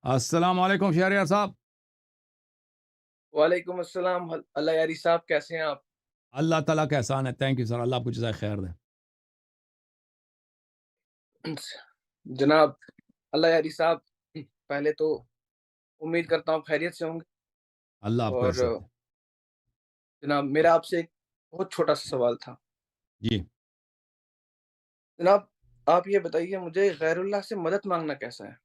السلام علیکم شہریار صاحب. وعلیکم السلام اللہ یاری صاحب کیسے ہیں آپ؟ اللہ تعالیٰ کا احسان ہے. Thank you sir. اللہ آپ کو جزائے خیر دے. جناب اللہ یاری صاحب پہلے تو امید کرتا ہوں خیریت سے ہوں گے اللہ آپ کو اور عزت دے. جناب میرا آپ سے ایک بہت چھوٹا سا سوال تھا. جی. جناب آپ یہ بتائیے مجھے غیر اللہ سے مدد مانگنا کیسا ہے؟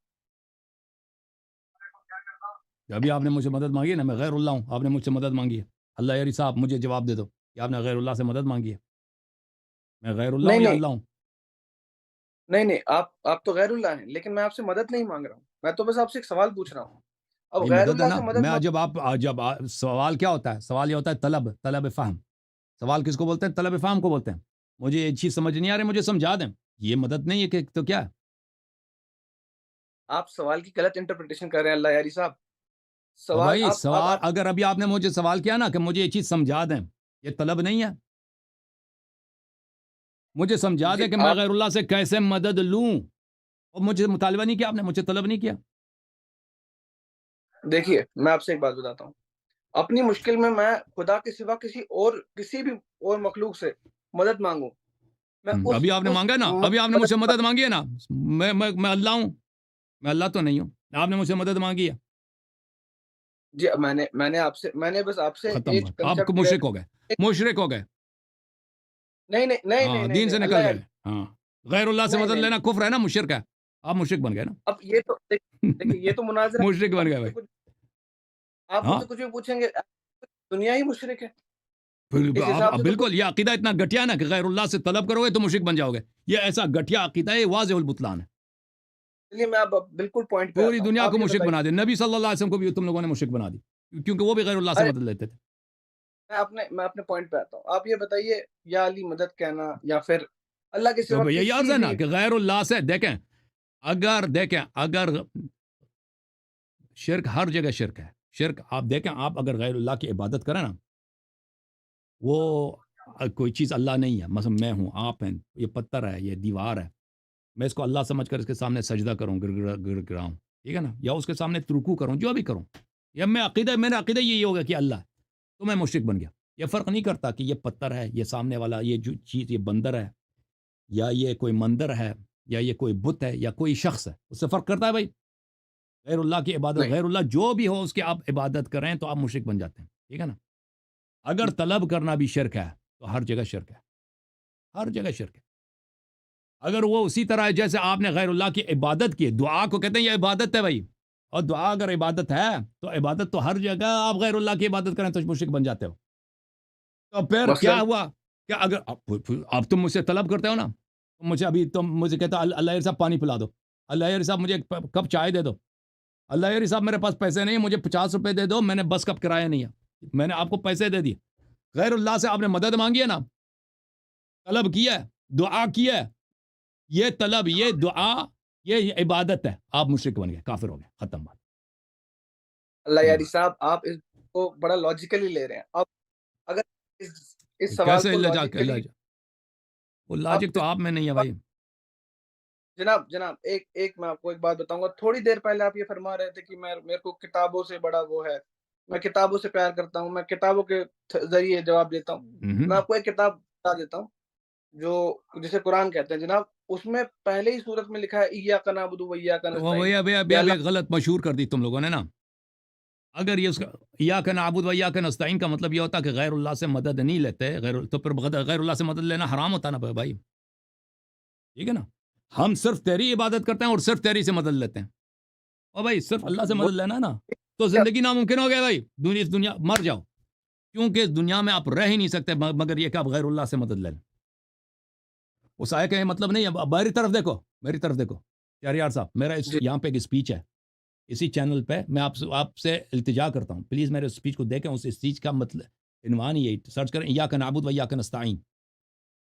ابھی آپ نے مجھ سے مدد مانگی ہے نا, میں غیر اللہ ہوں. آپ نے مجھ سے مدد مانگی ہے. اللہ یاری صاحب مجھے جواب دے دو کہ آپ نے غیر اللہ سے مدد مانگی ہے. میں غیر اللہ نہیں ہوں یا نہیں اللہ ہوں؟ نہیں نہیں آپ تو غیر اللہ ہیں لیکن میں آپ سے مدد نہیں مانگ رہا ہوں. میں تو بس آپ سے ایک سوال پوچھ رہا ہوں. اب بھائی غیر مدد ہے اللہ نا. سے مدد میں مانگ سوال کیا ہوتا ہے؟ سوال یہ ہوتا ہے طلب فہم. سوال کس کو بولتے ہیں؟ طلب فہم کو بولتے ہیں. مجھے یہ چیز سمجھ نہیں آ رہی, مجھے سمجھا دیں. یہ مدد نہیں ہے کہ تو کیا ہے؟ آپ سوال کی غلط انٹرپریٹیشن کر رہے ہیں اللہ یاری صاحب. اور سوال بھائی آپ سوال, اگر ابھی آپ نے مجھے سوال کیا نا کہ مجھے یہ چیز سمجھا دیں, یہ طلب نہیں ہے. مجھے سمجھا جی دیں کہ میں آپ غیر اللہ سے کیسے مدد لوں. اور مجھے مطالبہ نہیں کیا آپ نے, مجھے طلب نہیں کیا. دیکھیے میں آپ سے ایک بات بتاتا ہوں. اپنی مشکل میں خدا کے سوا کسی بھی اور مخلوق سے مدد مانگوں میں ابھی آپ نے مانگا نا, ابھی آپ نے مجھ سے مدد مدد مانگی ہے نا. میں اللہ ہوں. میں اللہ تو نہیں ہوں. آپ نے مجھ سے مدد مانگی ہے. جی میں نے بس آپ سے ختم ایک بات. آپ کو کنسپٹ کلیئر. مشرک ہو گئے. مشرک ہو گئے. نہیں نہیں نہیں نہیں ہاں, نہیں دین نہیں سے اللہ نکل یاری گئے. ہاں, غیر اللہ سے نہیں مدد نہیں لینا نہیں کفر ہے نا, مشرک ہے. آپ مشرک بن گئے نا. اب یہ تو دیکھیے یہ تو مناظرہ ہے. مشرک آپ بن گئے مجھ سے بھائی. کچھ آپ مجھ ہاں, سے کچھ بھی پوچھیں گے دنیا ہی مشرک ہے پھر اس حساب آپ سے تو بالکل, یہ عقیدہ اتنا گٹیا نا کہ غیر اللہ سے طلب کرو گے تو مشرک بن جاؤ گے. یہ ایسا گٹیا عقیدہ ہے, یہ واضح البطلان ہے. چلیے میں اب بالکل پوائنٹ پہ پوری آتا ہوں. دنیا آپ کو یہ مشرک بتائیے بنا دے. نبی صلی اللہ علیہ وسلم کو بھی تم لوگوں نے مشرک بنا دی, کیونکہ وہ بھی غیر اللہ سے ارے مدد لیتے تھے. میں اپنے پوائنٹ پہ آتا ہوں. آپ یہ بتائیے یا علی مدد کہنا یا پھر اللہ کے تو سوا یہی عرض کسی ہے نا بھی کہ غیر اللہ سے اگر شرک ہر جگہ شرک ہے. شرک آپ دیکھیں, آپ اگر غیر اللہ کی عبادت کریں نا, وہ کوئی چیز اللہ نہیں ہے. مثلا میں ہوں, آپ ہیں, یہ پتھر ہے, یہ دیوار ہے, میں اس کو اللہ سمجھ کر اس کے سامنے سجدہ کروں, گر گراؤں, ٹھیک ہے نا, یا اس کے سامنے رکوع کروں, جو بھی کروں, یا میرا عقیدہ یہی ہوگا کہ اللہ ہے, تو میں مشرک بن گیا. یہ فرق نہیں کرتا کہ یہ پتھر ہے, یہ سامنے والا, یہ جو چیز, یہ بندر ہے, یا یہ کوئی مندر ہے, یا یہ کوئی بت ہے, یا کوئی شخص ہے. اس سے فرق کرتا ہے بھائی. غیر اللہ کی عبادت, نہیں. غیر اللہ جو بھی ہو اس کی آپ عبادت کریں تو آپ مشرک بن جاتے ہیں, ٹھیک ہے نا. اگر طلب کرنا بھی شرک ہے تو ہر جگہ شرک ہے. ہر جگہ شرک ہے. اگر وہ اسی طرح ہے جیسے آپ نے غیر اللہ کی عبادت کی, دعا کو کہتے ہیں یہ عبادت ہے بھائی, اور دعا اگر عبادت ہے تو عبادت تو ہر جگہ, آپ غیر اللہ کی عبادت کریں تو مشرک بن جاتے ہو. تو پھر کیا مثلاً ہوا کہ اگر اب تم مجھ سے طلب کرتے ہو نا, تم مجھے کہتے ہو اللہ یار صاحب پانی پلا دو, اللہ یار صاحب مجھے ایک کپ چائے دے دو, اللہ یار صاحب میرے پاس پیسے نہیں, مجھے 50 روپے دے دو, میں نے بس کب کرایہ نہیں ہے, میں نے آپ کو پیسے دے دیے. غیر اللہ سے آپ نے مدد مانگی ہے نا, طلب کیا ہے, دعا کیا ہے, یہ طلب, یہ دعا, یہ عبادت ہے, آپ مشرک بن گئے, کافر ہو گئے, ختم بات. اللہ یاری صاحب آپ اس کو بڑا لاجیکلی لے رہے ہیں. اب اگر اس سوال کیسے کو اللہ لاجیکلی وہ اب لاجک تو آپ میں نہیں ہے بھائی. جناب ایک میں آپ کو ایک بات بتاؤں گا. تھوڑی دیر پہلے آپ یہ فرما رہے تھے کہ میرے کو کتابوں سے بڑا وہ ہے, میں کتابوں سے پیار کرتا ہوں, میں کتابوں کے ذریعے جواب دیتا ہوں. میں آپ کو ایک کتاب بتا دیتا ہوں جو جسے قرآن کہتے ہیں جناب. اس میں پہلے ہی سورت میں لکھا ہے ایاک نعبد و ایاک نستعین کہ ابھی اللہ غلط مشہور کر دی تم لوگوں نے نا. اگر یہ ایاک نعبد و ایاک نستعین کا مطلب یہ ہوتا کہ غیر اللہ سے مدد نہیں لیتے, تو پھر غیر اللہ سے مدد لینا حرام ہوتا نا بھائی, ٹھیک ہے نا. ہم صرف تیری عبادت کرتے ہیں اور صرف تیری سے مدد لیتے ہیں. اور بھائی صرف اللہ سے وہ مدد لینا ہے نا, تو زندگی ناممکن ہو گیا بھئی. اس دنیا مر جاؤ, کیونکہ اس دنیا میں آپ رہ ہی نہیں سکتے مگر یہ کہ آپ غیر اللہ سے مدد لیں. اس آئے کا یہ مطلب نہیں ہے. میری طرف دیکھو شہریار صاحب, میرا جی یہاں پہ ایک اسپیچ ہے اسی چینل پہ, میں آپ سے التجا کرتا ہوں, پلیز میرے اسپیچ کو دیکھیں. اس اسپیچ کا مطلب عنوان یہی, سرچ کریں ایاک نعبد و ایاک نستعین,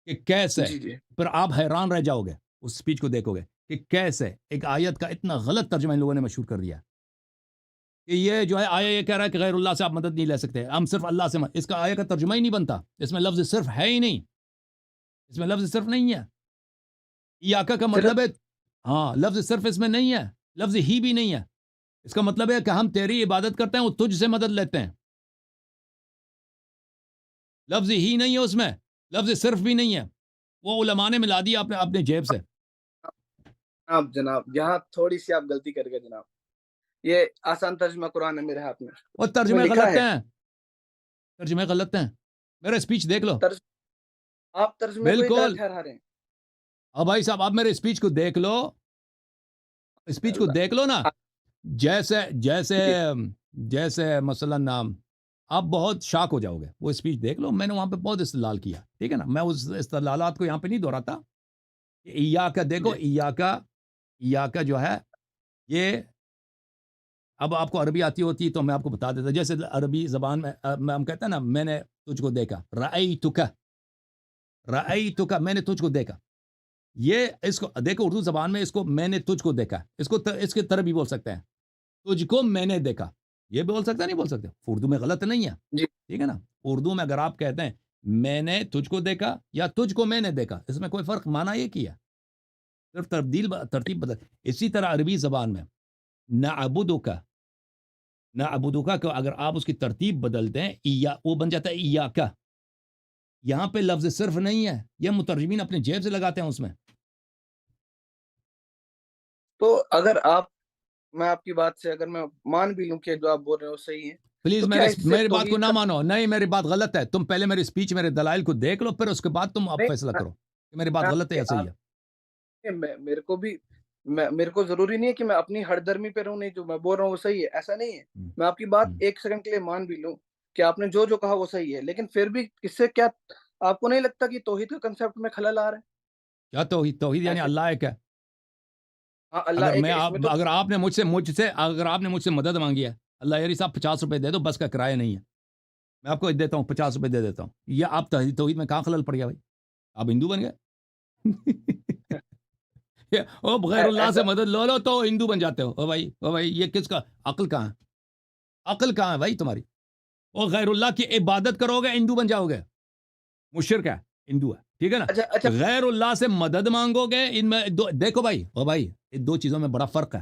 کہ کیسے, جی جی پھر آپ حیران رہ جاؤ گے اس اسپیچ کو دیکھو گے کہ کیسے ایک آیت کا اتنا غلط ترجمہ ان لوگوں نے مشہور کر دیا کہ یہ جو ہے آیا یہ کہہ رہا ہے کہ غیر اللہ سے آپ مدد نہیں لے سکتے, ہم صرف اللہ سے اس کا آیا کا ترجمہ ہی نہیں بنتا. اس میں لفظ صرف ہے ہی نہیں, اس میں لفظ صرف نہیں ہے. ایاکا کا صرف مطلب ہے, ہاں, لفظ صرف اس میں نہیں ہے, لفظ ہی بھی نہیں ہے. اس کا مطلب ہے کہ ہم تیری عبادت کرتے ہیں وہ تجھ سے مدد لیتے ہیں. لفظ ہی نہیں ہے اس میں, لفظ صرف بھی نہیں ہے, وہ علماء نے ملا دیا اپنے جیب سے. جناب یہاں تھوڑی سی آپ غلطی کر گئے جناب. یہ آسان ترجمہ قرآن ہے میرے ہاتھ میں. وہ اس میں ترجمے لکھا غلط ہے ہیں, ترجمے غلط ہیں. میرا اسپیچ دیکھ لو. آپ ترجمے کو ہی غلط بالکل. ٹھہرا رہے ہیں. اب بھائی صاحب آپ میرے اسپیچ کو دیکھ لو, اسپیچ کو دیکھ لو نا. جیسے جیسے جیسے مثلا نام آپ بہت شاک ہو جاؤ گے. وہ اسپیچ دیکھ لو, میں نے وہاں پہ بہت استدلال کیا, ٹھیک ہے نا. میں اس استدلالات کو یہاں پہ نہیں دہراتا. ایا کا دیکھو, ایا کا جو ہے یہ, اب آپ کو عربی آتی ہوتی تو میں آپ کو بتا دیتا. جیسے عربی زبان میں ہم کہتے ہیں نا, میں نے تجھ کو دیکھا, رأیتک, رأیتک, میں نے تجھ کو دیکھا. یہ اس کو دیکھو اردو زبان میں اس کو میں نے تجھ کو دیکھا, اس کو اس کی طرح بھی بول سکتے ہیں. تجھ کو میں نے دیکھا, یہ بول سکتے ہیں, نہیں بول سکتے. اردو میں غلط نہیں ہے, ٹھیک ہے نا. اردو میں اگر آپ کہتے ہیں میں نے تجھ کو دیکھا یا تجھ کو میں نے دیکھا, اس میں کوئی فرق, معنی یہ کیا, صرف ترتیب بدل. اسی طرح عربی زبان میں نعبدک, نعبدک کو اگر آپ اس کی ترتیب بدلتے ہیں وہ بن جاتا ہے ایاکا. یہاں پہ لفظ صرف نہیں ہے, یہ مترجمین اپنے جیب سے لگاتے ہیں اس میں. تو اگر میں آپ کی بات سے اگر میں مان بھی لوں کہ جو آپ بول رہے ہیں وہ صحیح ہے, پلیز میری بات کو نہ مانو. نہیں, میری بات غلط ہے. تم پہلے میری اسپیچ, میرے دلائل کو دیکھ لو, پھر اس کے بعد تم اب فیصلہ کرو کہ میری بات غلط ہے یا صحیح ہے. میرے کو ضروری نہیں ہے کہ میں اپنی ہر درمی پہ رہوں, نہیں جو میں بول رہا ہوں وہ صحیح ہے, ایسا نہیں ہے. میں آپ کی بات ایک سیکنڈ کے لیے مان بھی لوں کہ آپ نے جو کہا وہ صحیح ہے, لیکن پھر بھی اس سے کیا آپ کو نہیں لگتا کہ توحید کے کنسپٹ میں خلل آ رہا ہے؟ کیا توحید یعنی اللہ ایک ہے. ہاں اللہ ایک ہے, اس میں تو اگر آپ نے مجھ سے مدد مانگی ہے, اللہ یاری صاحب 50 روپے دے دو, بس کا کرایہ نہیں ہے, میں آپ کو دیتا ہوں 50 روپے دے دیتا ہوں. یہ آپ توحید میں کہاں خلل پڑ گیا بھائی؟ آپ ہندو بن گئے. او غیر اللہ سے مدد لو تو ہندو بن جاتے ہو. او بھائی یہ کس کا عقل کہاں ہے؟ عقل کہاں ہے بھائی تمہاری؟ او غیر اللہ کی عبادت کرو گے ہندو بن جاؤ گے. مشرک ہے, ہندو ہے, ٹھیک ہے نا. اچھا غیر اللہ سے مدد مانگو گے, ان میں دیکھو بھائی, او بھائی ان دو چیزوں میں بڑا فرق ہے.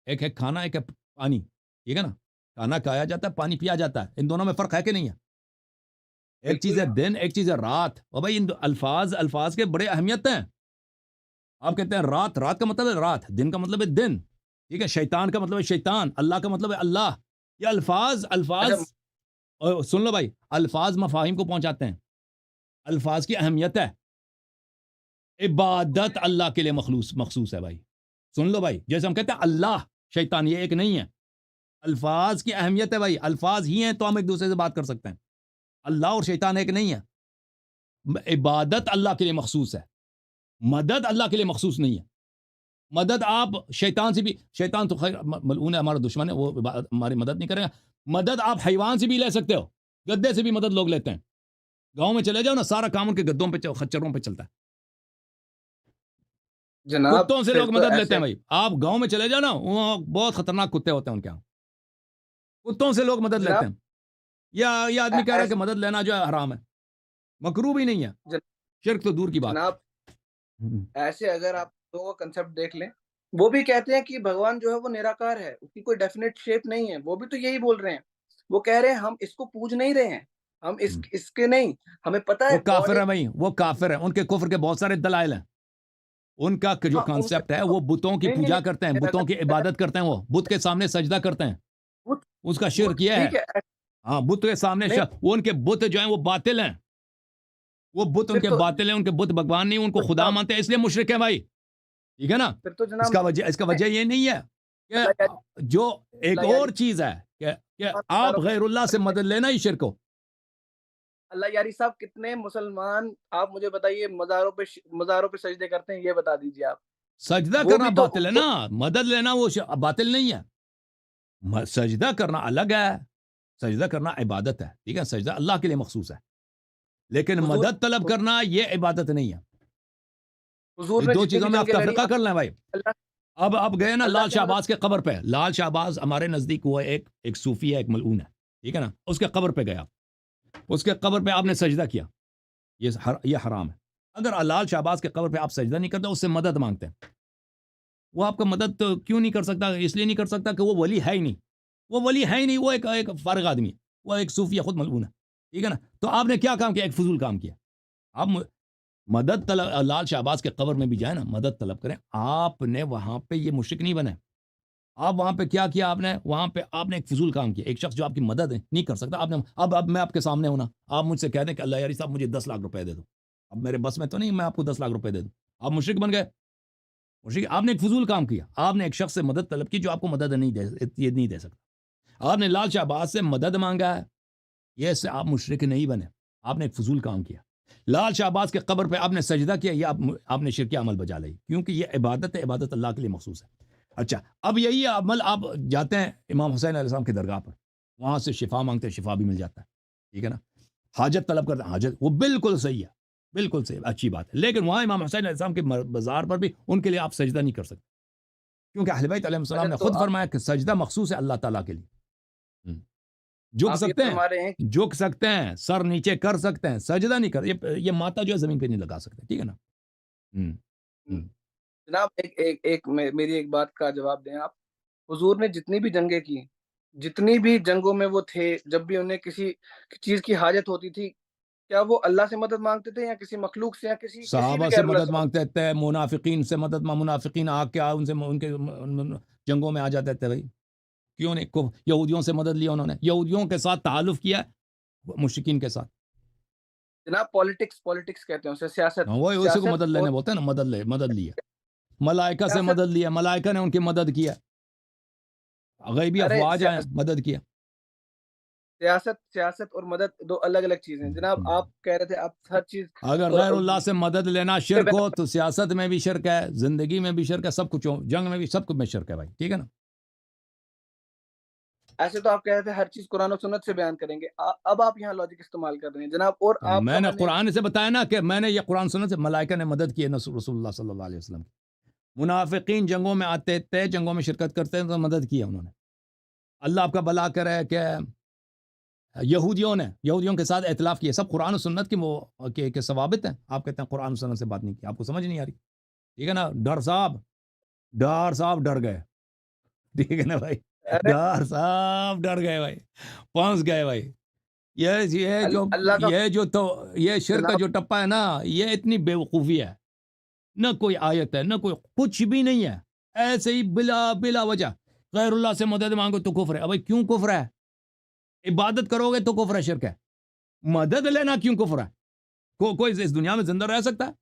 ایک ہے کھانا, ایک ہے پانی, ٹھیک ہے نا. کھانا کھایا جاتا ہے, پانی پیا جاتا ہے, ان دونوں میں فرق ہے کہ نہیں ہے؟ ایک چیز ہے دن, ایک چیز ہے رات. او بھائی ان الفاظ کے بڑے اہمیت ہیں. آپ کہتے ہیں رات کا مطلب ہے رات, دن کا مطلب ہے دن, ٹھیک ہے. شیطان کا مطلب ہے شیطان, اللہ کا مطلب ہے اللہ. یہ الفاظ سن لو بھائی, الفاظ مفاہیم کو پہنچاتے ہیں. الفاظ کی اہمیت ہے. عبادت اللہ کے لیے مخصوص ہے بھائی. سن لو بھائی, جیسے ہم کہتے ہیں اللہ, شیطان, یہ ایک نہیں ہے. الفاظ کی اہمیت ہے بھائی, الفاظ ہی ہیں تو ہم ایک دوسرے سے بات کر سکتے ہیں. اللہ اور شیطان ایک نہیں ہے. عبادت اللہ کے لیے مخصوص ہے, مدد اللہ کے لیے مخصوص نہیں ہے. مدد آپ شیطان سے بھی, شیطان تو خیر ملعون ہے, ہمارا دشمن ہے, وہ ہماری مدد نہیں کرے گا. مدد آپ حیوان سے بھی لے سکتے ہو, گدے سے بھی مدد لوگ لیتے ہیں. گاؤں میں چلے جاؤ نا, سارا کام ان کے گدوں پہ, خچروں پہ چلتا ہے. جناب کتوں سے لوگ مدد لیتے ہیں بھائی. آپ گاؤں میں چلے جاؤ نا, وہاں بہت خطرناک کتے ہوتے ہیں ان کے یہاں, کتوں سے لوگ مدد لیتے ہیں. یہ آدمی کہہ رہا ہے کہ مدد لینا جو ہے حرام ہے, مکروہ بھی نہیں ہے, شرک تو دور کی بات. جناب ایسے اگر آپ دو کنسپٹ دیکھ لیں, وہ بھی کہتے ہیں کہ بھگوان جو ہے وہ نراکار ہے, اس کی کوئی ڈیفینیٹ شیپ نہیں ہے. وہ بھی تو یہی بول رہے ہیں, وہ کہہ رہے ہیں ہم اس کو پوج نہیں رہے ہیں, ہم اس کے نہیں, ہمیں پتہ ہے وہ کافر ہے بھائی, وہ کافر ہے. ان کے کفر کے بہت سارے دلائل ہیں. ان کا جو کانسیپٹ ہے, وہ بتوں کی پوجا کرتے ہیں, بتوں کی عبادت کرتے ہیں, وہ بت کے سامنے سجدہ کرتے ہیں. اس کا شرک یہ ہے. ہاں, بت کے سامنے وہ ان کے بت جو ہیں وہ باطل ہیں. وہ بت ان کے باطل ہیں, ان کے بت بھگوان نہیں, ان کو خدا مانتے ہیں, اس لیے مشرک ہیں بھائی, ٹھیک ہے نا. اس کا وجہ یہ نہیں ہے کہ جو ایک اور چیز ہے کہ آپ غیر اللہ سے مدد لینا ہی شرک ہو. اللہ یاری صاحب, کتنے مسلمان آپ مجھے بتائیے مزاروں پہ سجدے کرتے ہیں, یہ بتا دیجیے آپ. سجدہ کرنا باطل ہے نا, مدد لینا وہ باطل نہیں ہے. سجدہ کرنا الگ ہے, سجدہ کرنا عبادت ہے, ٹھیک ہے. سجدہ اللہ کے لیے مخصوص ہے, لیکن مدد طلب کرنا یہ عبادت نہیں ہے. دو چیزوں میں آپ تفریقہ کر لیں بھائی. اب آپ گئے نا لال شہباز کے قبر پہ. لال شہباز ہمارے نزدیک وہ ایک صوفی ہے, ایک ملعون ہے, ٹھیک ہے نا. اس کے قبر پہ گیا, اس کے قبر پہ آپ نے سجدہ کیا, یہ حرام ہے. اگر لال شہباز کے قبر پہ آپ سجدہ نہیں کرتے, اس سے مدد مانگتے ہیں, وہ آپ کا مدد تو کیوں نہیں کر سکتا؟ اس لیے نہیں کر سکتا کہ وہ ولی ہے ہی نہیں، وہ ولی ہے ہی نہیں، وہ ایک فارغ آدمی ہے، وہ ایک صوفی ہے، خود ملعون ہے، ٹھیک ہے نا؟ تو آپ نے کیا کام کیا؟ ایک فضول کام کیا۔ آپ مدد طلب، لال شہباز کے قبر میں بھی جائیں نا، مدد طلب کریں، آپ نے وہاں پہ یہ مشرک نہیں بنے، آپ وہاں پہ کیا کیا؟ آپ نے وہاں پہ آپ نے ایک فضول کام کیا۔ ایک شخص جو آپ کی مدد نہیں کر سکتا، آپ نے اب میں آپ کے سامنے ہونا، آپ مجھ سے کہہ دیں کہ اللہ یاری صاحب مجھے 10 لاکھ روپے دے دو، اب میرے بس میں تو نہیں میں آپ کو 10 لاکھ روپے دے دوں، آپ مشرک بن گئے۔ مشرک، آپ نے ایک فضول کام کیا، آپ نے ایک شخص سے مدد طلب کی جو آپ کو مدد نہیں دے سکتا، آپ نے لال شہباز سے مدد مانگا ہے، یہ اس سے آپ مشرک نہیں بنے، آپ نے ایک فضول کام کیا۔ لال شہباز کے قبر پہ آپ نے سجدہ کیا، یہ آپ نے شرک عمل بجا لائی، کیونکہ یہ عبادت ہے، عبادت اللہ کے لیے مخصوص ہے۔ اچھا، اب یہی عمل آپ جاتے ہیں امام حسین علیہ السلام کی درگاہ پر، وہاں سے شفا مانگتے ہیں، شفا بھی مل جاتا ہے، ٹھیک ہے نا؟ حاجت طلب کرتے ہیں، حاجت، وہ بالکل صحیح ہے، بالکل صحیح، اچھی بات ہے، لیکن وہاں امام حسین علیہ السلام کے بازار پر بھی ان کے لیے آپ سجدہ نہیں کر سکتے، کیونکہ اہل بیت علیہ اچھا السلام نے تو خود آپ فرمایا کہ سجدہ مخصوص ہے اللہ تعالیٰ کے لیے۔ جھک آپ یہ سکتے ہیں، فرما رہے ہیں جھک سکتے ہیں، سر نیچے کر سکتے ہیں، سجدہ نہیں کر، یہ ماتا جو ہے زمین پہ نہیں لگا سکتے، ٹھیک ہے نا؟ ہوں کہ ہوں جناب میری ایک بات کا جواب دیں آپ۔ حضور نے جتنی بھی جنگیں کی، جتنی بھی جنگوں میں وہ تھے، جب بھی انہیں کسی چیز کی حاجت ہوتی تھی، کیا وہ اللہ سے مدد مانگتے تھے یا کسی مخلوق سے یا کسی بھی صحابہ سے غیر اللہ مدد سے مدد؟ مانگتے تھے، منافقین سے مدد منافقین آ کے ان سے ان کے جنگوں میں آ جاتے تھے بھائی، کیوں نہیں؟ یہودیوں سے مدد لیا انہوں نے، یہودیوں کے ساتھ تعلق کیا مشرکین کے ساتھ، جناب پالیٹکس کہتے ہیں اسے، ہاں، وہ اسی کو سیاست مدد اور لینے بولتے ہیں نا، مدد لی ہے، ملائکہ سے سیاست مدد لیا، ملائکہ نے ان کی مدد کیا، غیبی ارے افواج آئے مدد کیا۔ سیاست اور مدد دو الگ الگ چیزیں ہیں جناب۔ آپ کہہ رہے تھے آپ ہر چیز اگر اور غیر اللہ سے مدد لینا پہ شرک ہو بیان تو سیاست میں بھی شرک ہے، زندگی میں بھی شرک ہے، سب کچھ ہو، جنگ میں بھی، سب کچھ میں شرک ہے بھائی، ٹھیک ہے نا؟ ایسے تو آپ کہہ رہے تھے ہر چیز قرآن و سنت سے بیان کریں گے، اب آپ یہاں لاجک استعمال کر رہے ہیں جناب، اور اب آپ میں کا نے میں نے قرآن سے بتایا نا کہ میں نے یہ قرآن سنت سے ملائکہ نے مدد کی ہے رسول اللہ صلی اللہ علیہ وسلم کی، منافقین جنگوں میں آتے تھے، جنگوں میں شرکت کرتے ہیں تو مدد کی ہے انہوں نے۔ اللہ آپ کا بھلا کرے کہ یہودیوں کے ساتھ اختلاف کیا، سب قرآن و سنت کی وہ کہ ثوابت ہیں، آپ کہتے ہیں قرآن و سنت سے بات نہیں کی، آپ کو سمجھ نہیں آ رہی، ٹھیک ہے نا؟ ڈار صاحب ڈر گئے، ٹھیک ہے نا بھائی؟ ارے ڈار صاحب ڈر گئے بھائی، پھنس گئے بھائی، اللہ کا یہ شرک کا جناب جو ٹپا ہے نا، یہ اتنی بے وقوفی ہے، نہ کوئی آیت ہے، نہ کوئی کچھ بھی نہیں ہے، ایسے ہی بلا وجہ غیر اللہ سے مدد مانگو تو کفر ہے۔ ابھی کیوں کفر ہے؟ عبادت کرو گے تو کفر ہے، شرک ہے، مدد لینا کیوں کفر ہے؟ کوئی اس دنیا میں زندہ رہ سکتا ہے؟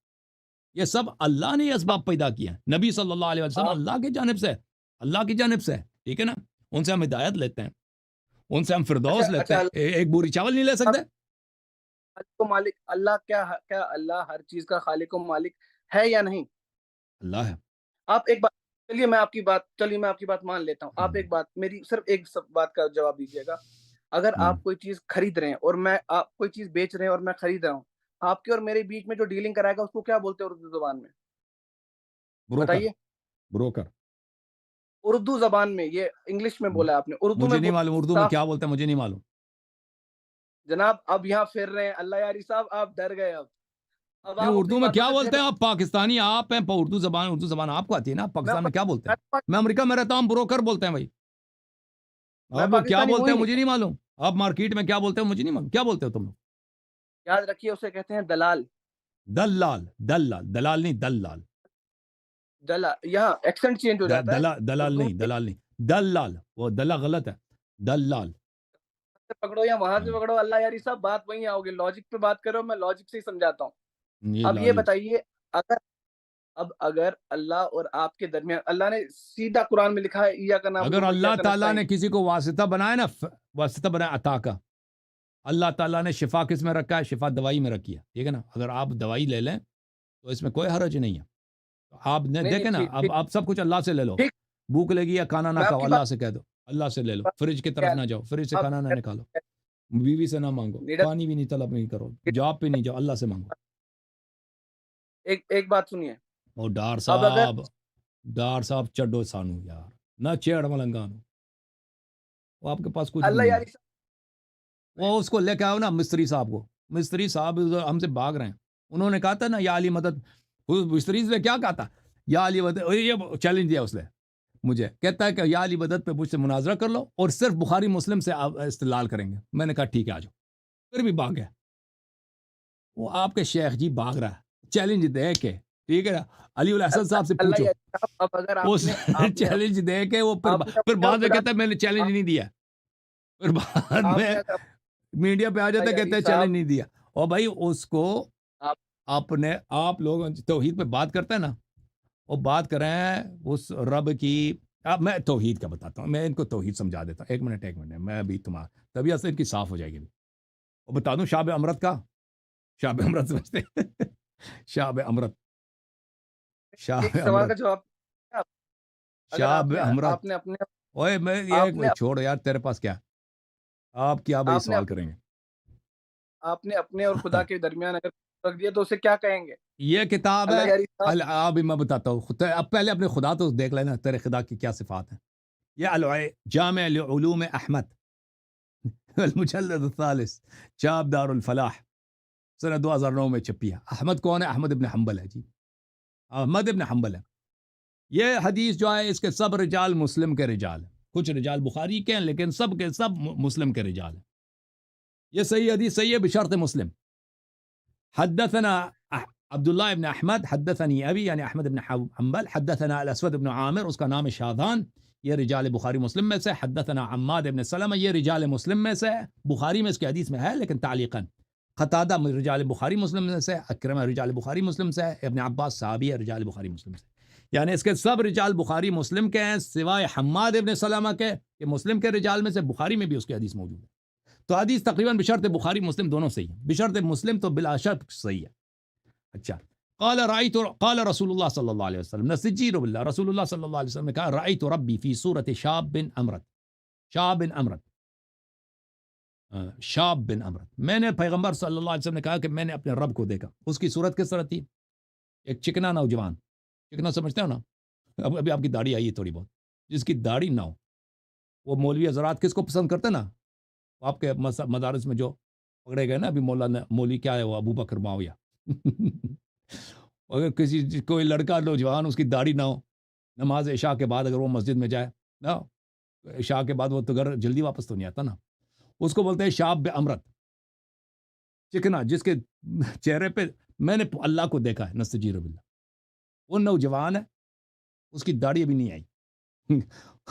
یہ سب اللہ نے یہ اسباب پیدا کیے ہیں، نبی صلی اللہ علیہ وسلم آپ اللہ کی جانب سے، ٹھیک ہے نا؟ ان سے ہم ہدایت لیتے ہیں، ان سے ہم اچھا فردوس لیتے اچھا ہیں، ایک بوری چاول نہیں لے اللہ سکتے؟ خالق و مالک، اللہ کیا اللہ ہر چیز کا خالق و مالک ہے یا نہیں؟ اللہ ہے۔ آپ ایک بات، چلیے میں آپ کی بات مان لیتا ہوں، آپ ایک بات میری صرف ایک بات کا جواب دیجیے گا۔ اگر آپ کوئی چیز خرید رہے ہیں اور آپ کوئی چیز بیچ رہے ہیں اور میں خرید رہا ہوں، آپ کے اور میرے بیچ میں جو ڈیلنگ کرائے گا اس کو کیا بولتے ہیں اردو زبان میں؟ بروکر، بتائیے۔ بروکر، اردو زبان میں، یہ انگلش میں بولا آپ نے، اردو میں مجھے نہیں معلوم اردو میں صاف۔ کیا بولتے ہیں، مجھے نہیں معلوم۔ جناب اب یہاں پھر رہے ہیں اللہ یاری صاحب، آپ ڈر گئے اب نہیں، آپ اپنی اردو میں باتوں کیا سے بولتے ہیں؟ آپ پاکستانی، آپ ہیں، اردو زبان آپ کو آتی ہے نا، آپ میں پاکستان میں کیا بولتے ہیں؟ میں پاکستانی امریکہ میں رہتا ہوں، بروکر بولتے ہیں بھائی، میں آپ کیا پاکستانی ہوں بولتے ہی ہیں نہیں، مجھے نہیں معلوم، آپ مارکیٹ میں کیا بولتے ہیں مجھے نہیں معلوم، کیا بولتے ہو تم لوگ؟ یاد رکھیے اسے کہتے ہیں دلال۔ دلال نہیں، دلال، یہاں ایکسنٹ چینج ہو جاتا ہے دلال اردو نہیں، میں، دلال نہیں، دلال، وہ دلہ غلط ہے، دلال۔ سے پکڑو یا وہاں ہاں، سے پکڑو اللہ یاری صاحب، بات وہیں آؤ گے، لاجک پہ بات کرو، میں لاجک سے ہی سمجھاتا ہوں۔ یہ اب یہ لاجک، بتائیے، اگر اگر اللہ اور آپ کے درمیان، اللہ نے سیدھا قرآن میں لکھا ہے ایاک نعبد اگر و اللہ ایاک تعالیٰ نے نستعین، کسی کو واسطہ بنایا نا، واسطہ بنایا عطا کا، اللہ تعالیٰ نے شفا کس میں رکھا ہے؟ شفا دوائی میں رکھی ہے، ٹھیک ہے نا؟ اگر آپ دوائی لے لیں تو اس میں کوئی حرج نہیں ہے، تو آپ نے نہیں نہیں دیکھیں نا، ٹھیک اب ٹھیک آپ سب کچھ اللہ سے لے لو، ٹھیک، بھوک لگی یا کھانا نہ میں آپ کھاؤ، کی اللہ سے کہہ دو، اللہ سے لے لو، بات فریج کی طرف نہ جاؤ، فریج سے آپ کھانا نہ نکالو، بیوی سے نہ مانگو، لیڈر، پانی بھی نہیں طلب نہیں کرو، جاب پہ نہیں جاؤ، اللہ سے مانگو۔ ایک بات سنیے، اور اب اگر ڈار صاحب چڈو سانو یار، نہ چیڑ ملنگانو، وہ آپ کے پاس کچھ بھی اللہ نہیں ہے، یاری وہ اس کو لے کے آؤ نا مستری صاحب کو، مستری صاحب ہم سے بھاگ رہے ہیں، انہوں نے کہا تھا نا یا علی مدد، مستری سے کیا کہا تھا؟ یا علی مدد، یہ چیلنج دیا اس نے مجھے، کہتا ہے کہ یا علی مدد پہ مجھ سے مناظرہ کر لو اور صرف بخاری مسلم سے آپ استدلال کریں گے. میں نے کہا ٹھیک ہے آ جاؤ. پھر بھی بھاگ گیا. وہ آپ کے شیخ جی بھاگ رہا ہے چیلنج دے کے، ٹھیک ہے نا. علی الحسن صاحب سے اللہ پوچھو، یا اب اگر اس چیلنج دے کے وہ آپ نے پھر اپنے بعد میں خدا کہتا ہے میں نے چیلنج نہیں دیا. پھر بعد آپ میں نے اگر میڈیا پہ آ جاتا ہے کہتے ہیں صاحب چیلنج نہیں دیا. اور بھائی اس کو آپ اپنے آپ لوگ توحید پہ بات کرتے ہیں نا، وہ بات کریں اس رب کی. اب میں توحید کا بتاتا ہوں، میں ان کو توحید سمجھا دیتا ہوں. ایک منٹ میں ابھی تمہارا طبیعت سے ان کی صاف ہو جائے گی. اور بتا دوں شاب امرت کا، شاب امرت سمجھتے ہیں؟ شاب امرت، شاب ایک سوال کا امرت، جواب اگر شاب امرت. آپ نے اپنے اوے میں آپ نے یہ چھوڑو یار، تیرے پاس کیا، آپ کیا بھائی آپ نے سوال کریں گے؟ آپ نے اپنے اور خدا کے درمیان اگر رکھ دیا تو اسے کیا کہیں گے؟ یہ کتاب ہے. اللہ یاری صاحب ابھی میں بتاتا ہوں. اب پہلے اپنے خدا تو دیکھ لینا، تیرے خدا کی کیا صفات ہیں. یہ جامع لعلوم احمد المجلد الثالث، چاپ دار الفلاح، سنہ 2009 میں چھپی ہے. احمد کون ہے؟ احمد ابن حنبل ہے جی، احمد ابن حنبل ہے. یہ حدیث جو ہے اس کے سب رجال مسلم کے رجال ہیں. کچھ رجال بخاری کے ہیں لیکن سب کے سب مسلم کے رجال ہیں. یہ صحیح حدیث صحیح ہے بشرط مسلم. حدثنا عبداللہ ابن احمد حدثنی ابی، یعنی احمد ابن حنبل. حدثنا الاسود ابن عامر، اس کا نام شاذان، یہ رجال بخاری مسلم میں سے. حدثنا عماد ابن سلمہ، یہ رجال مسلم میں سے، بخاری میں اس کی حدیث میں ہے لیکن تعلیقاً. قتادہ رجال بخاری مسلم میں سے، اکرمہ رجال بخاری مسلم سے، ابن عباس صحابی ہے رجال بخاری مسلم سے. یعنی اس کے سب رجال بخاری مسلم کے ہیں سوائے حماد ابن سلمہ کے، کہ مسلم کے رجال میں سے بخاری میں بھی اس کی حدیث موجود ہے. تو حدیث تقریباً بشرط بخاری مسلم دونوں صحیح ہے. بشرط مسلم تو بلا شک صحیح ہے. اچھا، قال رسول اللہ صلی اللہ علیہ وسلم، نستجیر باللہ، رسول اللہ صلی اللہ علیہ وسلم نے کہا رأیت ربی فی صورت شاب بن امرت. شاب بن امرت، شاب بن امرت. میں نے پیغمبر صلی اللہ علیہ وسلم نے کہا کہ میں نے اپنے رب کو دیکھا. اس کی صورت کس طرح تھی؟ ایک چکنا نوجوان. چکنا سمجھتے ہو نا؟ ابھی آپ کی داڑھی آئی ہے تھوڑی بہت، جس کی داڑھی نہ ہو. وہ مولوی حضرات کس کو پسند کرتے نا؟ آپ کے مدارس میں جو پکڑے گئے نا ابھی، مولانا مولوی کیا ہے وہ، ابو بکر معاویہ. اگر کسی کوئی لڑکا نوجوان اس کی داڑھی نہ ہو، نماز عشاء کے بعد اگر وہ مسجد میں جائے نا، عشاء کے بعد وہ تو گھر جلدی واپس تو نہیں آتا نا، اس کو بولتے ہیں شاب امرت، چکنا، جس کے چہرے پہ میں نے اللہ کو دیکھا ہے. نستجیر باللہ، وہ نوجوان ہے، اس کی داڑھی ابھی نہیں آئی.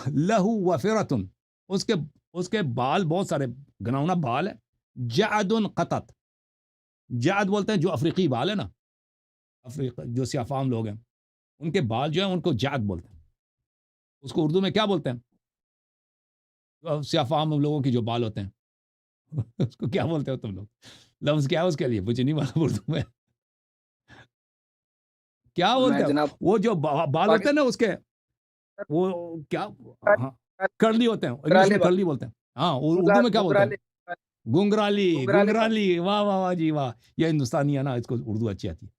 لہو وفرتن، اس کے بال بہت سارے گناؤنا بال ہے. جعد قطت، جعد بولتے ہیں جو افریقی بال ہے نا، افریقہ جو سیاہ فام لوگ ہیں ان کے بال جو ہیں ان کو جعد بولتے ہیں. اس کو اردو میں کیا بولتے ہیں؟ سیاہ فام لوگوں کی جو بال ہوتے ہیں اس کو کیا بولتے ہو تم لوگ؟ لفظ کیا ہے اس کے لیے؟ مجھے نہیں معلوم اردو میں کیا بولتے میں ہیں. جناب وہ جو بال ہوتے ہیں نا اس کے، وہ کیا، ہاں، کرلی ہوتے ہیں، انگلش میں کرلی بولتے ہیں. ہاں، اردو میں کیا بولتے ہیں؟ گنگرالی. گنگرالی، واہ واہ واہ جی واہ، یہ ہندوستانی ہے نا، اس کو اردو اچھی آتی ہے.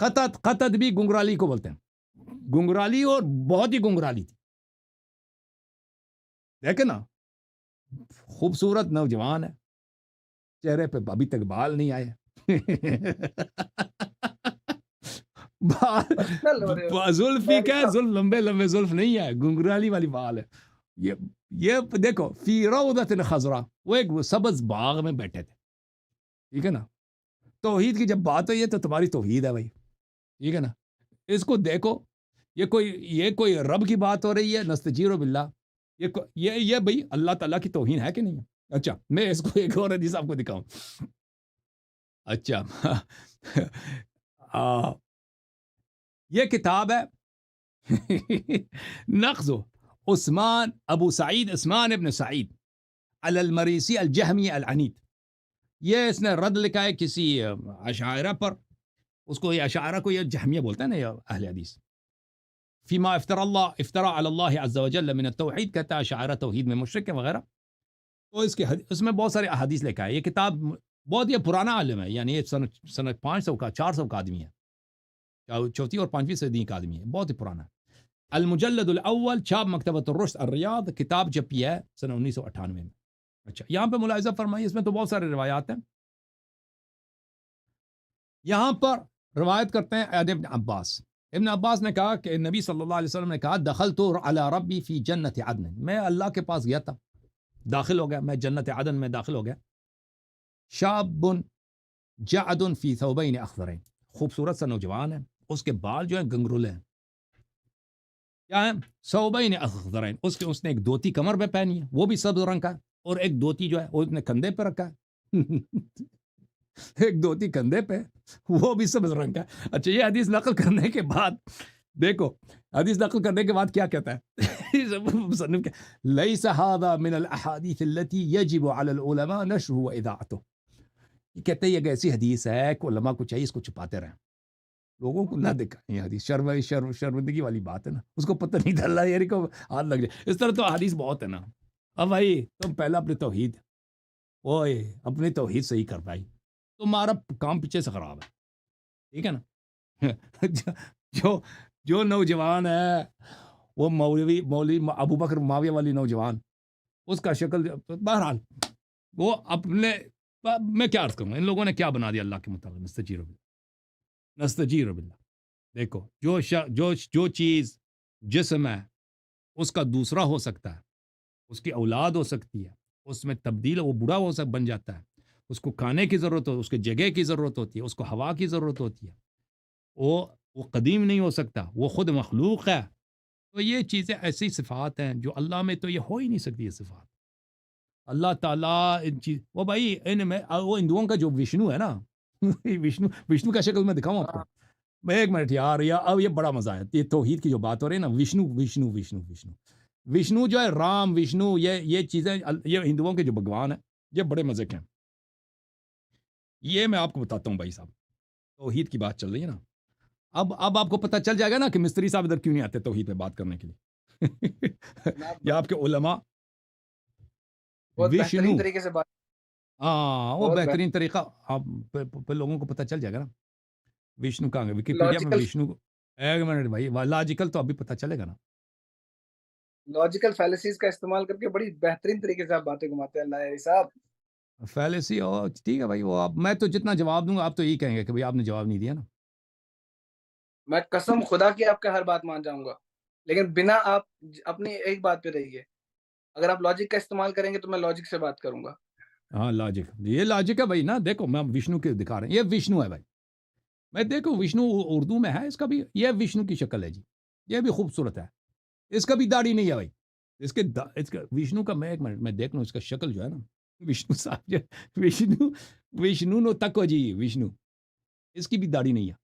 قطت، قطت بھی گنگرالی کو بولتے ہیں. گنگرالی، اور بہت ہی گنگرالی تھی. دیکھیں نا، خوبصورت نوجوان ہے، چہرے پہ ابھی تک بال نہیں آئے. زلف ہی کیا، زلف لمبے لمبے زلف نہیں ہے، گنگرالی والی بال ہے. یہ دیکھو، فی روضۃ خضراء، وہ ایک کوئی باغ میں بیٹھے تھے. ٹھیک ہے نا. توحید کی جب بات ہوئی ہے تو تمہاری توحید ہے بھائی، ٹھیک ہے نا. اس کو دیکھو، یہ کوئی رب کی بات ہو رہی ہے، نستجیر باللہ. یہ بھائی اللہ تعالیٰ کی توہین ہے کہ نہیں ہے؟ اچھا، میں اس کو ایک اور حدیث آپ کو دکھاؤں. اچھا یہ کتاب ہے نقض عثمان ابو سعید عثمان ابن سعید علی المریسی الجہمی العنید. یہ اس نے رد لکھا ہے کسی اشاعرہ پر. اس کو یہ اشاعرہ کو یہ جہمیہ بولتے ہیں نا، یہ اہل حدیث. فیما افترا علی اللہ عز وجل من التوحید، کہتا ہے اشاعرہ توحید میں مشرک ہے وغیرہ. تو اس میں بہت سارے احادیث لکھا ہے. یہ کتاب بہت ہی پرانا عالم ہے، یعنی یہ سن 500 کا 400 کا آدمی ہے، چوتھی اور 5ویں صدی کا آدمی ہے، بہت ہی پرانا ہے. المجلد الاول، چھاپ مکتبۃ الرشد الریاض، کتاب چھپی ہے سنہ 1998 میں. اچھا، یہاں پہ ملاحظہ فرمائیے، اس میں تو بہت سارے روایات ہیں. یہاں پر روایت کرتے ہیں ابن عباس. ابن عباس نے کہا کہ نبی صلی اللہ علیہ وسلم نے کہا دخلت علی ربی فی جنت عدن، میں اللہ کے پاس گیا تھا، داخل ہو گیا، میں جنت عدن میں داخل ہو گیا. شاب جعد فی ثوبین اخضرین، خوبصورت سا نوجوان ہے، اس کے بال جو ہیں گنگرولے ہیں. کیا ہے؟ ثوبین اخضرین، اس نے ایک دھوتی کمر پہ پہنی ہے، وہ بھی سبز رنگ کا ہے، اور ایک دھوتی جو ہے وہ نے کندھے پہ رکھا ہے. ایک دھوتی کندھے پہ، وہ بھی سبز رنگ کا ہے. اچھا، یہ حدیث نقل کرنے کے بعد دیکھو، حدیث نقل کرنے کے بعد کیا کہتا ہے مصنف لیس هذا من الاحادیث التي يجب على العلماء نشره واذاعته. یہ کہتے ہیں یہ ایک ایسی حدیث ہے کہ علماء کو چاہیے اس کو چھپاتے رہیں، لوگوں کو نہ دکھائیں. یہ حدیث شرمندگی والی بات ہے نا، اس کو پتہ نہیں چل رہا یاری کو ہاتھ لگ جائے. اس طرح تو حدیث بہت ہے نا. اب بھائی تم پہلا اپنی توحید اپنی توحید صحیح کر پائی، تمہارا کام پیچھے سے خراب ہے، ٹھیک ہے نا. جو نوجوان ہے وہ مولوی ابو بکر معاویہ والی نوجوان، اس کا شکل بہرحال وہ اپنے، میں کیا عرض کروں، ان لوگوں نے کیا بنا دیا اللہ کے مطابق. نستجیر باللہ. دیکھو جو چیز جسم ہے اس کا دوسرا ہو سکتا ہے، اس کی اولاد ہو سکتی ہے، اس میں تبدیل وہ بوڑھا بن جاتا ہے، اس کو کھانے کی ضرورت ہو، اس کے جگہ کی ضرورت ہوتی ہے، اس کو ہوا کی ضرورت ہوتی ہے، وہ قدیم نہیں ہو سکتا، وہ خود مخلوق ہے. تو یہ چیزیں ایسی صفات ہیں جو اللہ میں تو یہ ہو ہی نہیں سکتی. یہ صفات اللہ تعالیٰ ان چیز، وہ بھائی ان میں وہ ہندوؤں کا جو وشنو ہے نا وشنو کا شکل میں دکھاؤں آپ کو. میں ایک منٹ یار، اب یہ بڑا مزہ ہے، یہ توحید کی جو بات ہو رہی ہے نا، وشنو جو ہے، رام وشنو، یہ چیزیں یہ ہندوؤں کے جو بھگوان ہیں، یہ بڑے مزے کے ہیں. یہ میں آپ کو بتاتا ہوں بھائی صاحب، توحید کی بات چل رہی ہے نا. اب آپ کو پتہ چل جائے گا نا کہ مستری صاحب ادھر کیوں نہیں آتے توحید پہ بات کرنے کے لیے. یا آپ کے علماء بہت وشنو، بہترین طریقے سے بات، وہ بہت بہترین طریقہ آپ پہ لوگوں کو پتہ چل جائے گا نا. وشنو کہاں گے ویکیپیڈیا میں لاجیکل وشنو. ایک منٹ بھائی، لاجیکل تو ابھی پتہ چلے گا نا. لاجیکل فیلسیز کا استعمال کر کے بڑی بہترین طریقے سے آپ باتیں گھماتے ہیں اللہ علی صاحب. فیلسی اور ٹھیک ہے بھائی، وہ آپ، میں تو جتنا جواب دوں گا آپ تو یہی کہیں گے کہ بھائی آپ نے جواب نہیں دیا نا. میں قسم خدا کی آپ کا ہر بات مان جاؤں گا، لیکن بنا آپ اپنی ایک بات پہ رہیے. اگر آپ لاجک کا استعمال کریں گے تو میں لاجک سے بات کروں گا. ہاں لاجک، یہ لاجک ہے بھائی نا. دیکھو میں وشنو کے دکھا رہے ہیں، یہ وشنو ہے بھائی. میں دیکھو وشنو اردو میں ہے، اس کا بھی یہ وشنو کی شکل ہے جی، یہ بھی خوبصورت ہے. اس کا بھی داڑھی نہیں ہے بھائی. اس کا وشنو کا، میں ایک منٹ میں دیکھ لوں اس کا شکل جو ہے نا، وشنو صاحب جو وشنو نو تکو جی، وشنو، اس کی بھی داڑھی نہیں ہے.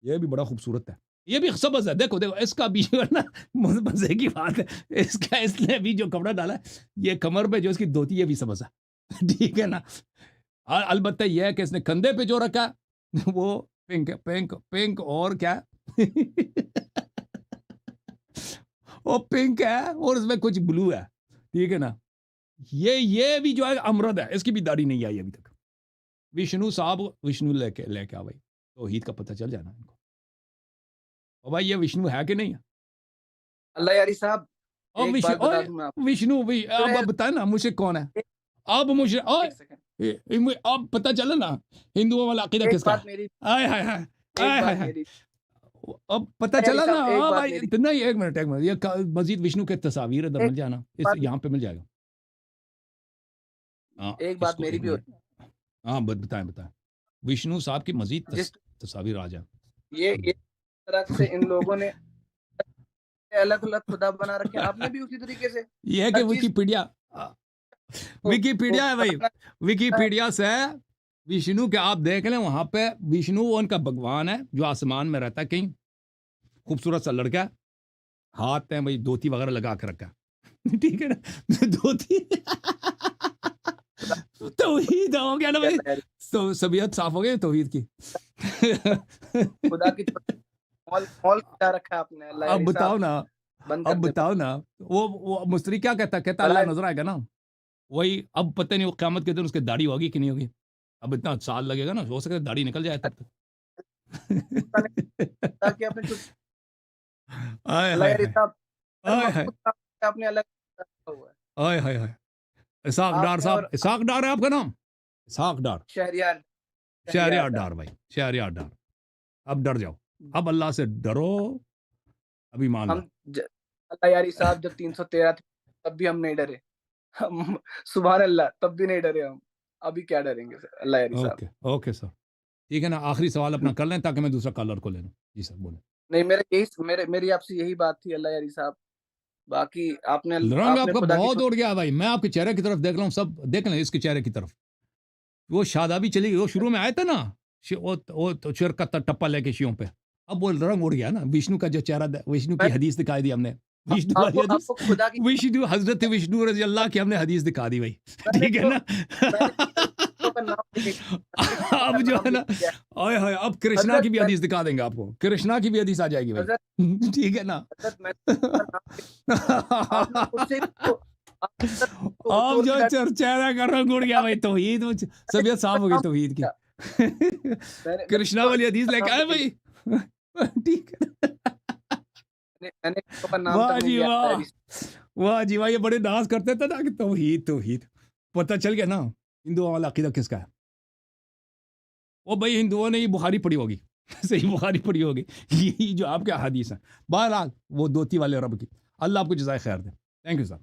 یہ بھی بڑا خوبصورت ہے، یہ بھی سبز ہے. دیکھو اس کا بھی جو ہے نا، مزے کی بات ہے، اس نے بھی جو کپڑا ڈالا ہے، یہ کمر پہ جو اس کی دھوتی ہے بھی سبز ہے. ٹھیک ہے نا. البتہ یہ ہے کہ اس نے کندھے پہ جو رکھا وہ پنک اور کیا وہ پنک ہے، اور اس میں کچھ بلو ہے. ٹھیک ہے نا. یہ بھی جو ہے امرد ہے، اس کی بھی داڑھی نہیں آئی ابھی تک. وشنو صاحب، وشنو لے کے آ بھائی، توحید کا پتہ چل جانا ان کو. اور بھائی یہ وشنو ہے کہ نہیں ہے؟ اللہ یاری صاحب اور ایک بات بتا دوں میں آپ وشنو اب بتائیں نا مجھے کون ہے. اب مجھے ایک سیکنڈ، اب پتہ چلا نا ہندوؤں والا عقیدہ ایک کس کا بات ہے. میری، آئے ہائے ہائے ایک بات میری، اب پتہ یاری چلا نا. صاحب ایک ہاں بات بھائی میری، نہیں، ایک منٹ یہ مزید وشنو کے تصاویر ادھر مل جانا، اس بات یہاں پہ مل جائے گا. ہاں ایک اس بات کو میری ایک بھی ہو، منٹ. ہاں بتائیں وشنو صاحب کی مزید جس تصاویر آ جائیں. یہ طرح سے ان لوگوں نے الگ الگ خدا بنا رکھے ہیں، آپ نے بھی اسی طریقے سے یہ ہے کہ ہر چیز ویکیپیڈیا ہے بھائی، ویکیپیڈیا سے وشنو کے آپ دیکھ لیں، وہاں پہ وشنو وہ ان کا بھگوان ہے جو آسمان میں رہتا ہے کہیں، خوبصورت سا لڑکا ہے، ہاتھ ہے بھائی دھوتی وغیرہ لگا کے رکھا ہے. ٹھیک ہے نا. دھوتی توحید ہو گیا نا بھائی، تو طبیعت صاف ہو گئی توحید کی. خدا کی مول کیا رکھا ہے آپ نے. اللہ اب یاری بتاؤ صاحب نا، بند اب کر دیں. بتاؤ نا، وہ مستری کیا کہتا اللہ نظر آئے گا نا. وہی اب پتہ نہیں وہ قیامت کے دن اس کی داڑھی ہوگی کہ نہیں ہوگی. اب اتنا سال لگے گا نا، ہو سکتا ہے داڑھی نکل جائے تب تاکہ آپ نے کچھ، آئے اللہ ہائے یاری ہائے صاحب ہر آئے ہائے مخلوق کا آپ نے الگ رکھا ہوا ہے. آئے ہائے ہائے. اسحاق آپ ڈار نے صاحب، اور اسحاق ڈار ہے آپ کا نام؟ اسحاق ڈار، شہریار شہریار ڈار. ڈار بھائی، شہریار ڈار. اب ڈر جاؤ. اب اللہ سے ڈرو، ابھی مان ہم لو۔ اللہ یاری صاحب جب 313 تھے تب بھی ہم نہیں ڈرے، ہم سبحان اللہ تب بھی نہیں ڈرے ہم، ابھی کیا ڈریں گے سر اللہ یاری صاحب۔ اوکے اوکے سر، ٹھیک ہے نا، آخری سوال اپنا کر لیں تاکہ میں دوسرا کالر کو لے لوں۔ جی سر بولیں۔ نہیں میری آپ سے یہی بات تھی اللہ یاری صاحب، باقی آپ نے رنگ آپ کا خدا کی بہت اڑ گیا بھائی، میں آپ کے چہرے کی طرف دیکھ رہا ہوں، سب دیکھ لیں اس کے چہرے کی طرف، وہ شادابی چلی گئی، وہ شروع میں آئے تھے نا وہ شرک کا ٹپا لے کے شیوں پہ، اب وہ رنگ اڑ گیا نا، وشنو کا جو چہرہ، وشنو کی حدیث دکھائی دی ہم نے، وشنو والی آپ حدیث، کو خدا کی وشنو حضرت وشنو رضی اللہ کی ہم نے حدیث دکھا دی بھائی، میں نے ٹھیک ہے تو نا۔ میں نے فرشتوں کا نام بھی نہیں فرشتوں کا اب جو نام ہے بھی نا، نہیں لیا۔ آئے ہائے، اب کرشنا کی بھی حدیث دکھا دیں گے آپ کو، کرشنا کی بھی حدیث آ جائے گی حضرت بھائی، ٹھیک ہے نا۔ حضرت میں نے اس کا نام بھی آپ نے مجھ سے آپ نے اب چور جو کی لاٹھی چہرہ کا رنگ اڑ گیا بھائی، توحید طبیعت صاف ہو گئی توحید کی، میں نے کرشنا والی حدیث لے کے آئے بھائی، ٹھیک ہے۔ میں نے کا نام واہ تک نہیں جی لیا واہ، واہ جی واہ، یہ بڑے ڈانس کرتے تھے نا کہ توحید توحید، پتہ چل گیا نا ہندوؤں والا عقیدہ کس کا ہے۔ وہ بھائی ہندوؤں نے یہ بخاری پڑھی ہوگی، صحیح بخاری پڑھی ہوگی، یہی جو آپ کے حدیث ہیں، بہرحال وہ دوتی والے رب کی، اللہ آپ کو جزائے خیر دے۔ Thank you sir.